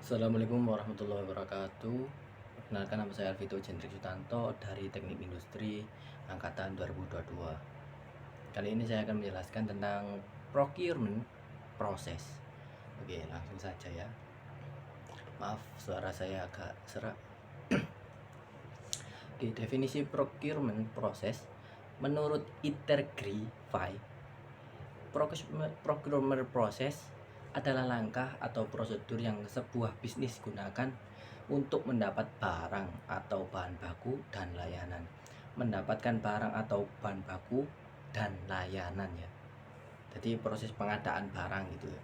Assalamualaikum warahmatullahi wabarakatuh. Perkenalkan, nama saya Alvito Jendrik Sutanto dari Teknik Industri Angkatan 2022. Kali ini saya akan menjelaskan tentang procurement proses. Oke, langsung saja ya. Maaf, suara saya agak serak. Oke, definisi procurement proses menurut Intergrify, procurement proses adalah langkah atau prosedur yang sebuah bisnis gunakan untuk mendapat barang atau bahan baku dan layanan. Mendapatkan barang atau bahan baku dan layanan ya. Jadi proses pengadaan barang gitu ya.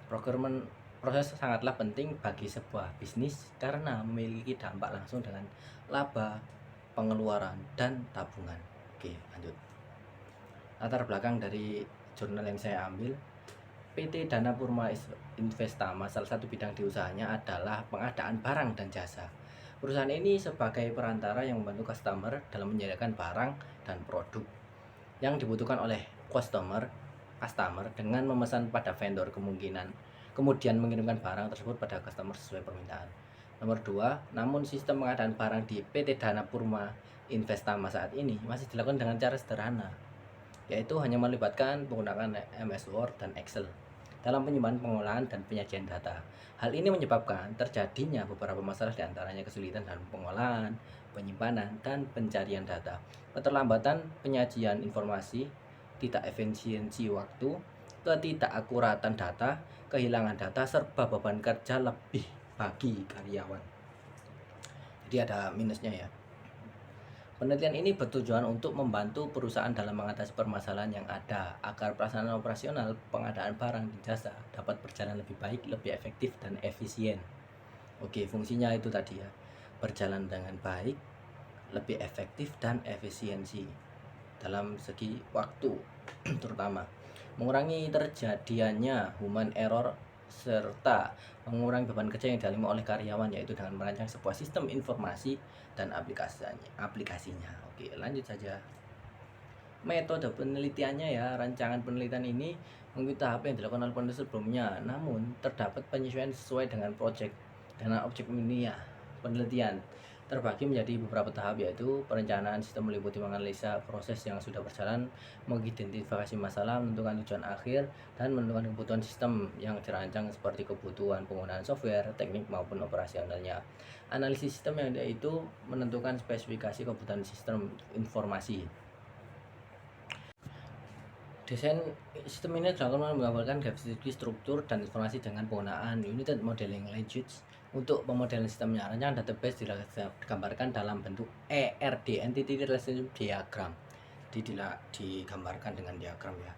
Procurement proses sangatlah penting bagi sebuah bisnis karena memiliki dampak langsung dengan laba, pengeluaran, dan tabungan. Oke, lanjut. Latar belakang dari jurnal yang saya ambil, PT Dana Purma Investama salah satu bidang di usahanya adalah pengadaan barang dan jasa. Perusahaan ini sebagai perantara yang membantu customer dalam menyediakan barang dan produk yang dibutuhkan oleh customer dengan memesan pada vendor, kemudian mengirimkan barang tersebut pada customer sesuai permintaan. Nomor 2, namun sistem pengadaan barang di PT Dana Purma Investama saat ini masih dilakukan dengan cara sederhana, yaitu hanya melibatkan penggunaan MS Word dan Excel dalam penyimpan, pengolahan, dan penyajian data. Hal ini menyebabkan terjadinya beberapa masalah, diantaranya kesulitan dalam pengolahan, penyimpanan, dan pencarian data, keterlambatan penyajian informasi, tidak efisiensi waktu, ketidakakuratan data, kehilangan data, serta beban kerja lebih bagi karyawan. Jadi ada minusnya ya. Penelitian ini bertujuan untuk membantu perusahaan dalam mengatasi permasalahan yang ada agar pelaksanaan operasional pengadaan barang dan jasa dapat berjalan lebih baik, lebih efektif, dan efisien. Oke, fungsinya itu tadi ya, berjalan dengan baik, lebih efektif, dan efisiensi dalam segi waktu terutama mengurangi terjadiannya human error serta mengurangi beban kerja yang dialami oleh karyawan, yaitu dengan merancang sebuah sistem informasi dan aplikasinya. Oke, lanjut saja. Metode penelitiannya ya, rancangan penelitian ini mengikuti tahap yang dilakukan oleh peneliti sebelumnya, namun terdapat penyesuaian sesuai dengan objek ini ya. Penelitian terbagi menjadi beberapa tahap, yaitu perencanaan sistem meliputi menganalisa proses yang sudah berjalan, mengidentifikasi masalah, menentukan tujuan akhir, dan menentukan kebutuhan sistem yang dirancang seperti kebutuhan penggunaan software, teknik maupun operasionalnya. Analisis sistem yang yaitu menentukan spesifikasi kebutuhan sistem informasi. Desain sistem ini dilakukan menggambarkan definisi struktur dan informasi dengan penggunaan United Modeling Language untuk pemodelan sistemnya. Rancangan database digambarkan dalam bentuk ERD, Entity Relationship Diagram. Digambarkan dengan diagram ya.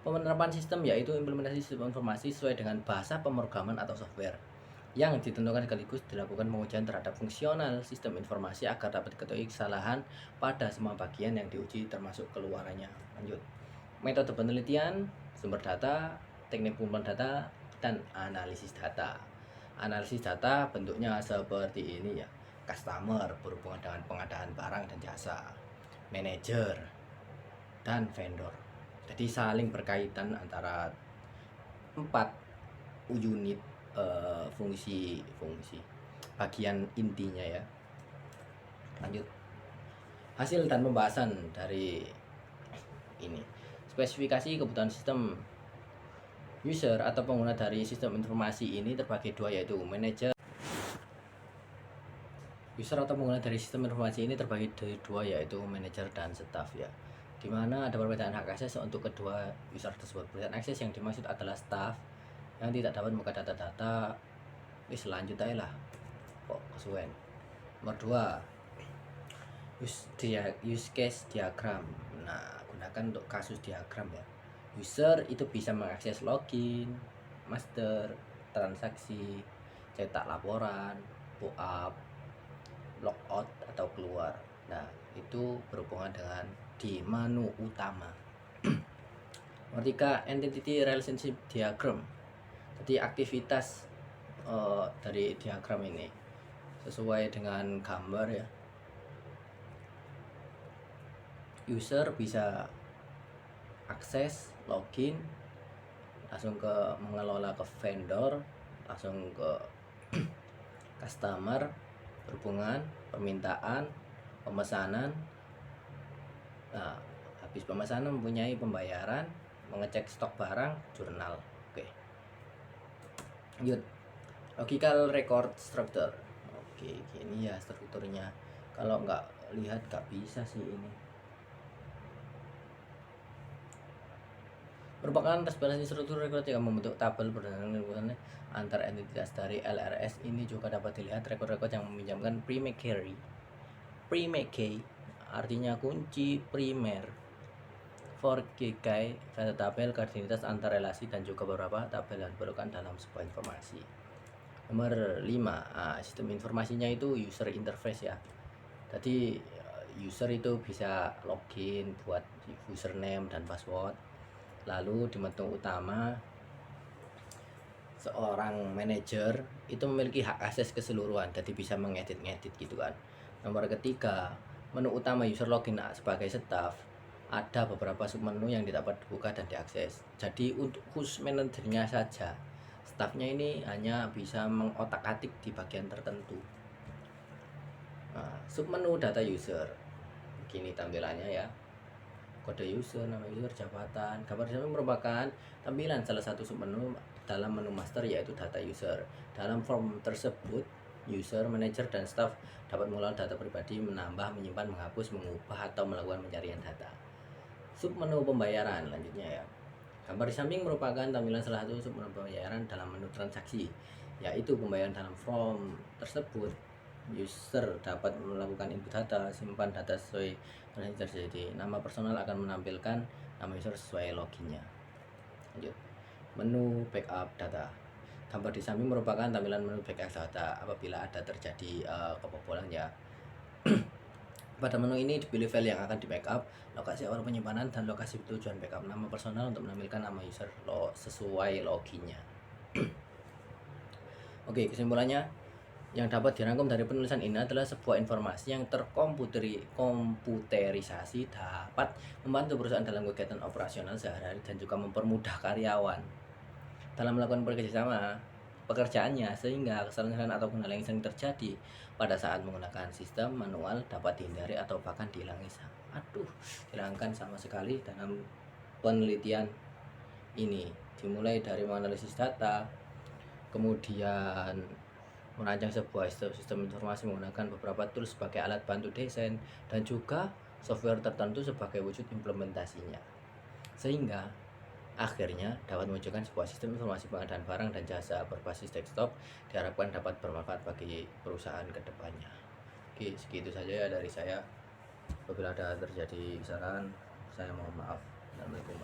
Penerapan sistem yaitu implementasi sistem informasi sesuai dengan bahasa pemrograman atau software yang ditentukan, sekaligus dilakukan pengujian terhadap fungsional sistem informasi agar dapat diketahui kesalahan pada semua bagian yang diuji termasuk keluarannya. Lanjut. Metode penelitian, sumber data, teknik pengumpulan data, dan analisis data. Analisis data bentuknya seperti ini ya. Customer berhubungan dengan pengadaan barang dan jasa, manager, dan vendor. Jadi saling berkaitan antara 4 unit fungsi bagian intinya ya. Lanjut. Hasil dan pembahasan dari ini. Spesifikasi kebutuhan sistem user atau pengguna dari sistem informasi ini terbagi dua, yaitu manager. User atau pengguna dari sistem informasi ini terbagi dari dua, yaitu manager dan staff ya. Dimana ada perbedaan hak akses untuk kedua user tersebut. Perbedaan akses yang dimaksud adalah staff yang tidak dapat membuka data-data. Selanjut aja lah kok kesuwen. Nomor 2, use case diagram. Nah, gunakan untuk kasus diagram ya. User itu bisa mengakses login, master, transaksi, cetak laporan, pop-up, logout atau keluar. Nah, itu berhubungan dengan di menu utama. Nomor 3, entity relationship diagram. Jadi aktivitas dari diagram ini sesuai dengan gambar ya. User bisa akses login langsung ke mengelola ke vendor, langsung ke customer, berhubungan, permintaan, pemesanan. Nah, habis pemesanan mempunyai pembayaran, mengecek stok barang, jurnal. Oke. Lanjut. Logical record structure. Oke, gini ya strukturnya. Kalau nggak lihat nggak bisa sih ini. Merupakan transparansi struktur rekod yang membentuk tabel berdasarkan antar entitas dari LRS. Ini juga dapat dilihat rekod-rekod yang meminjamkan primary key. Primary key artinya kunci primer. For key data tabel koordinatas antar relasi dan juga beberapa tabel yang diperlukan dalam sebuah informasi. Nomor 5, sistem informasinya itu user interface ya. Jadi user itu bisa login buat username dan password. Lalu di menu utama, seorang manajer itu memiliki hak akses keseluruhan, jadi bisa mengedit-ngedit gitu kan. Nomor ketiga, menu utama user login sebagai staff, ada beberapa submenu yang dapat dibuka dan diakses. Jadi untuk khusus manajernya saja, staffnya ini hanya bisa mengotak-atik di bagian tertentu. Nah, submenu data user, begini tampilannya ya. Kode user, nama user, jabatan. Gambar samping merupakan tampilan salah satu submenu dalam menu master, yaitu data user. Dalam form tersebut, user, manager, dan staff dapat mengelola data pribadi, menambah, menyimpan, menghapus, mengubah, atau melakukan pencarian data. Submenu pembayaran lanjutnya ya. Gambar di samping merupakan tampilan salah satu submenu pembayaran dalam menu transaksi, yaitu pembayaran dalam form tersebut. User dapat melakukan input data, simpan data sesuai transaksi terjadi. Nama personal akan menampilkan nama user sesuai loginnya. Lanjut. Menu backup data. Gambar di samping merupakan tampilan menu backup data apabila ada terjadi kebobolan ya. Pada menu ini dipilih file yang akan di backup, lokasi awal penyimpanan, dan lokasi tujuan backup. Nama personal untuk menampilkan nama user sesuai loginnya. Oke, kesimpulannya, yang dapat dirangkum dari penulisan ini adalah sebuah informasi yang terkomputerisasi dapat membantu perusahaan dalam kegiatan operasional sehari-hari dan juga mempermudah karyawan dalam melakukan pekerjaannya, sehingga kesalahan atau kendala yang sering terjadi pada saat menggunakan sistem manual dapat dihindari atau bahkan dihilangkan sama sekali. Dalam penelitian ini dimulai dari menganalisis data, kemudian merancang sebuah sistem informasi menggunakan beberapa tools sebagai alat bantu desain dan juga software tertentu sebagai wujud implementasinya, sehingga akhirnya dapat mewujudkan sebuah sistem informasi pengadaan barang dan jasa berbasis desktop, diharapkan dapat bermanfaat bagi perusahaan kedepannya. Oke, segitu saja ya dari saya. Apabila ada terjadi kesalahan, saya mohon maaf. Assalamualaikum.